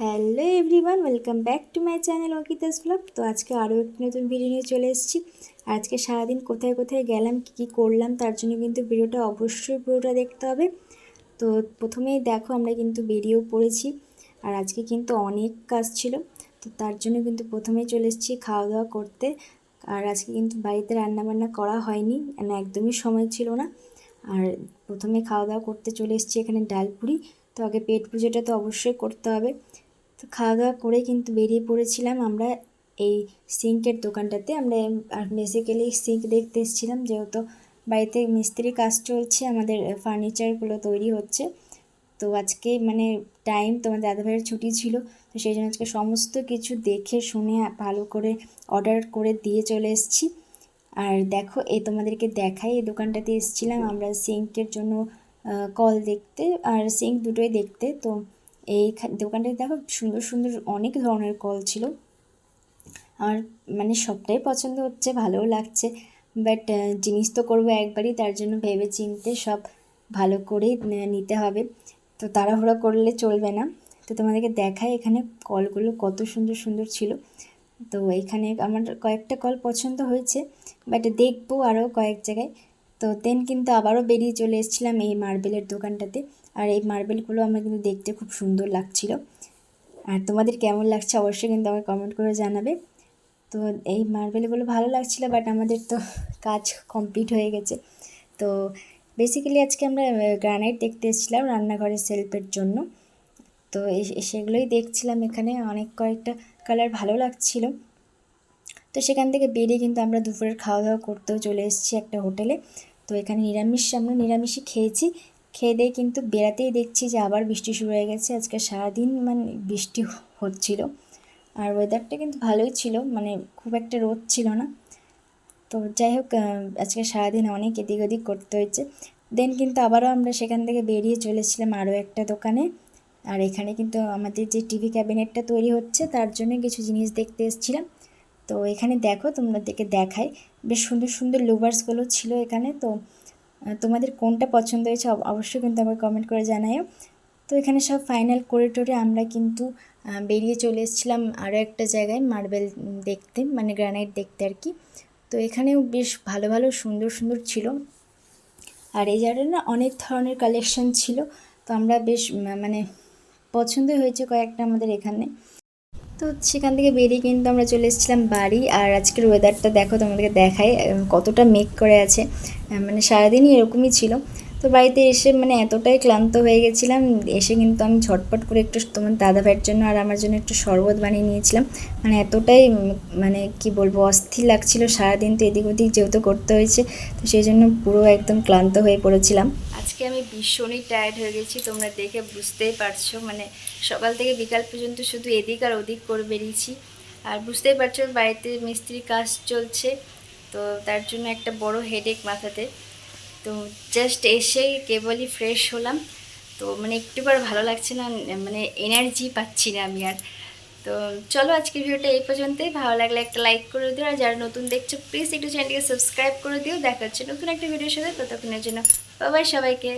Hello everyone, welcome back to my channel Arkita's vlog. তো আজকে আরও একটি নতুন ভিডিও নিয়ে চলে এসেছি। আজকে সারাদিন কোথায় কোথায় গেলাম, কী কী করলাম, তার জন্য কিন্তু ভিডিওটা অবশ্যই পুরোটা দেখতে হবে। তো প্রথমেই দেখো আমরা কিন্তু বেরিয়েও পড়েছি, আর আজকে কিন্তু অনেক কাজ ছিল। তো তার জন্য কিন্তু প্রথমেই চলে এসেছি খাওয়া দাওয়া করতে। আর আজকে কিন্তু বাড়িতে রান্নাবান্না করা হয়নি, মানে একদমই সময় ছিল না। আর প্রথমে খাওয়া দাওয়া করতে চলে এসেছি এখানে ডালপুরি। তো আগে পেট পুজোটা তো অবশ্যই করতে হবে। তো খাওয়া দাওয়া করে কিন্তু বেরিয়ে পড়েছিলাম আমরা এই সিঙ্কের দোকানটাতে। আমরা বেসিক্যালি সিঙ্ক দেখতে এসেছিলাম, যেহেতু বাড়িতে মিস্ত্রি কাজ চলছে, আমাদের ফার্নিচারগুলো তৈরি হচ্ছে। তো আজকে মানে টাইম তোমার দাদাভাইয়ের ছুটি ছিল, তো সেই জন্য আজকে সমস্ত কিছু দেখে শুনে ভালো করে অর্ডার করে দিয়ে চলে এসেছি। আর দেখো এই তোমাদেরকে দেখাই, এই দোকানটাতে এসেছিলাম আমরা সিঙ্কের জন্য কল দেখতে আর সিঙ্ক দুটোই দেখতে। তো এই দোকানটায় দেখো সুন্দর সুন্দর অনেক ধরনের কল ছিল। আমার মানে সবটাই পছন্দ হচ্ছে, ভালোও লাগছে, বাট জিনিস তো করবো একবারই, তার জন্য ভেবে চিন্তে সব ভালো করেই নিতে হবে। তো তাড়াহুড়ো করলে চলবে না। তো তোমাদেরকে দেখাই এখানে কলগুলো কত সুন্দর সুন্দর ছিল। তো এইখানে আমার কয়েকটা কল পছন্দ হয়েছে, বাট দেখবো আরও কয়েক জায়গায়। তো দেন কিন্তু আবারও বেরিয়ে চলে এসেছিলাম এই মার্বেলের দোকানটাতে। আর এই মার্বেলগুলো আমার কিন্তু দেখতে খুব সুন্দর লাগছিল। আর তোমাদের কেমন লাগছে অবশ্যই কিন্তু আমাকে কমেন্ট করে জানাবে। তো এই মার্বেলগুলো ভালো লাগছিলো, বাট আমাদের তো কাজ কমপ্লিট হয়ে গেছে। তো বেসিক্যালি আজকে আমরা গ্রানাইট দেখতে এসেছিলাম রান্নাঘরের সেলফের জন্য। তো সেগুলোই দেখছিলাম, এখানে অনেক কয়েকটা কালার ভালো লাগছিল। তো সেখান থেকে বেরিয়ে কিন্তু আমরা দুপুরের খাওয়া দাওয়া করতেও চলে এসেছি একটা হোটেলে। তো এখানে আমরা নিরামিষই খেয়েছি। খেয়ে দিয়ে কিন্তু বেড়াতেই দেখছি যে আবার বৃষ্টি শুরু হয়ে গেছে। আজকে সারাদিন মানে বৃষ্টি হচ্ছিল, আর ওয়েদারটা কিন্তু ভালোই ছিল, মানে খুব একটা রোদ ছিল না। তো যাই হোক, আজকে সারাদিন অনেক এদিক ওদিক করতে হয়েছে। দেন কিন্তু আবারও আমরা সেখান থেকে বেরিয়ে চলেছিলাম আরও একটা দোকানে। আর এখানে কিন্তু আমাদের যে টিভি ক্যাবিনেটটা তৈরি হচ্ছে তার জন্য কিছু জিনিস দেখতে এসেছিলাম। তো এখানে দেখো তোমাদেরকে দেখাই, বেশ সুন্দর সুন্দর লুভার্সগুলো ছিল এখানে। তো তোমাদের কোনটা পছন্দ হয়েছে অবশ্যই কিন্তু আমাকে কমেন্ট করে জানাও। তো এখানে সব ফাইনাল করে টোরে আমরা কিন্তু বেরিয়ে চলে এসেছিলাম আরও একটা জায়গায় মার্বেল দেখতে, মানে গ্রানাইট দেখতে আর কি। তো এখানেও বেশ ভালো ভালো সুন্দর সুন্দর ছিল, আর এই জায়গাটা না অনেক ধরনের কালেকশন ছিল। তো আমরা বেশ মানে পছন্দই হয়েছে কয়েকটা আমাদের এখানে। তো সেখান থেকে বেরিয়ে কিন্তু আমরা চলে এসেছিলাম বাড়ি। আর আজকের ওয়েদারটা দেখো, তোমাদেরকে দেখাই কতটা মেঘ করে আছে, মানে সারাদিনই এরকমই ছিল। তো বাড়িতে এসে মানে এতটাই ক্লান্ত হয়ে গেছিলাম, এসে কিন্তু আমি ঝটপট করে একটু তোমার দাদাভাইয়ের জন্য আর আমার জন্য একটু শরবত বানিয়ে নিয়েছিলাম। মানে এতটাই মানে কি বলবো অস্থির লাগছিল, সারাদিন তো এদিক ওদিক যেহেতু করতে হয়েছে, তো সেই জন্য পুরো একদম ক্লান্ত হয়ে পড়েছিলাম। আজকে আমি ভীষণই টায়ার্ড হয়ে গেছি, তোমরা দেখে বুঝতেই পারছো। মানে সকাল থেকে বিকাল পর্যন্ত শুধু এদিক আর ওদিক করে বেরিয়েছি। আর বুঝতেই পারছো বাড়িতে মিস্ত্রির কাজ চলছে, তো তার জন্য একটা বড় হেডেক মাথাতে। তো জাস্ট এসেই কেবলই ফ্রেশ হলাম। তো মানে একটুবার ভালো লাগছে না, মানে এনার্জি পাচ্ছি না আমি আর। তো চলো আজকের ভিডিওটা এই পর্যন্তই। ভালো লাগলে একটা লাইক করে দিও, আর যারা নতুন দেখছো প্লিজ একটু চ্যানেলটিকে সাবস্ক্রাইব করে দিও। দেখা হচ্ছে নতুন একটা ভিডিওর সাথে, ততক্ষণের জন্য বাই বাই সবাইকে।